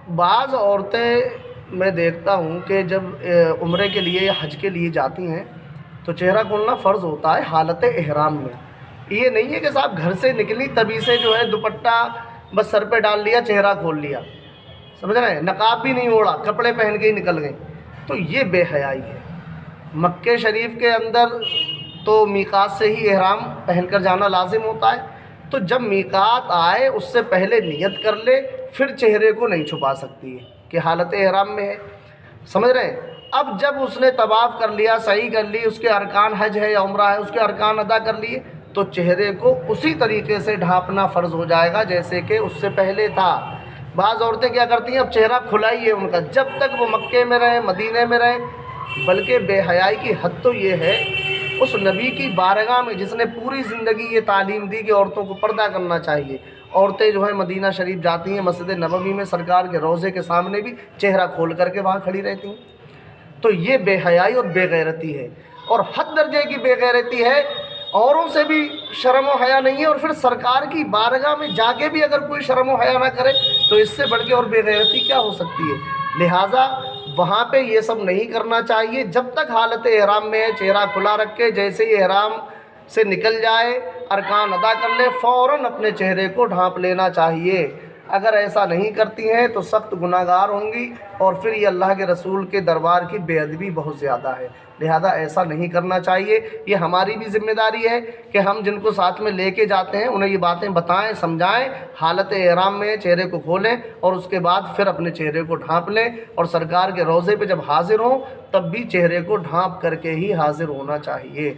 بعض عورتیں میں دیکھتا ہوں کہ جب عمرے کے لیے یا حج کے لیے جاتی ہیں تو چہرہ کھولنا فرض ہوتا ہے حالت احرام میں۔ یہ نہیں ہے کہ صاحب گھر سے نکلی تبھی سے جو ہے دوپٹہ بس سر پہ ڈال لیا، چہرہ کھول لیا، سمجھ رہے ہیں، نقاب بھی نہیں اوڑھا، کپڑے پہن کے ہی نکل گئیں، تو یہ بے حیائی ہے۔ مکہ شریف کے اندر تو میقات سے ہی احرام پہن کر جانا لازم ہوتا ہے، تو جب میقات آئے اس سے پہلے نیت کر لے، پھر چہرے کو نہیں چھپا سکتی ہے کہ حالت احرام میں ہے، سمجھ رہے ہیں۔ اب جب اس نے طواف کر لیا، سعی کر لی، اس کے ارکان حج ہے یا عمرہ ہے، اس کے ارکان ادا کر لیے، تو چہرے کو اسی طریقے سے ڈھانپنا فرض ہو جائے گا جیسے کہ اس سے پہلے تھا۔ بعض عورتیں کیا کرتی ہیں، اب چہرہ کھلا ہی ہے ان کا، جب تک وہ مکے میں رہیں، مدینے میں رہیں، بلکہ بے حیائی کی حد تو یہ ہے اس نبی کی بارگاہ میں جس نے پوری زندگی یہ تعلیم دی کہ عورتوں کو پردہ کرنا چاہیے، عورتیں جو ہیں مدینہ شریف جاتی ہیں، مسجد نبوی میں سرکار کے روضے کے سامنے بھی چہرہ کھول کر کے وہاں کھڑی رہتی ہیں۔ تو یہ بے حیائی اور بے غیرتی ہے، اور حد درجے کی بے غیرتی ہے، اوروں سے بھی شرم و حیا نہیں ہے، اور پھر سرکار کی بارگاہ میں جا کے بھی اگر کوئی شرم و حیا نہ کرے تو اس سے بڑھ کے اور بے غیرتی کیا ہو سکتی ہے۔ لہٰذا وہاں پہ یہ سب نہیں کرنا چاہیے، جب تک حالت احرام میں ہے چہرہ کھلا رکھ کے، جیسے ہی احرام سے نکل جائے، ارکان ادا کر لے، فوراً اپنے چہرے کو ڈھانپ لینا چاہیے۔ اگر ایسا نہیں کرتی ہیں تو سخت گناہ گار ہوں گی، اور پھر یہ اللہ کے رسول کے دربار کی بے ادبی بہت زیادہ ہے، لہذا ایسا نہیں کرنا چاہیے۔ یہ ہماری بھی ذمہ داری ہے کہ ہم جن کو ساتھ میں لے کے جاتے ہیں انہیں یہ باتیں بتائیں، سمجھائیں، حالت احرام میں چہرے کو کھولیں اور اس کے بعد پھر اپنے چہرے کو ڈھانپ لیں، اور سرکار کے روضے پہ جب حاضر ہوں تب بھی چہرے کو ڈھانپ کر کے ہی حاضر ہونا چاہیے۔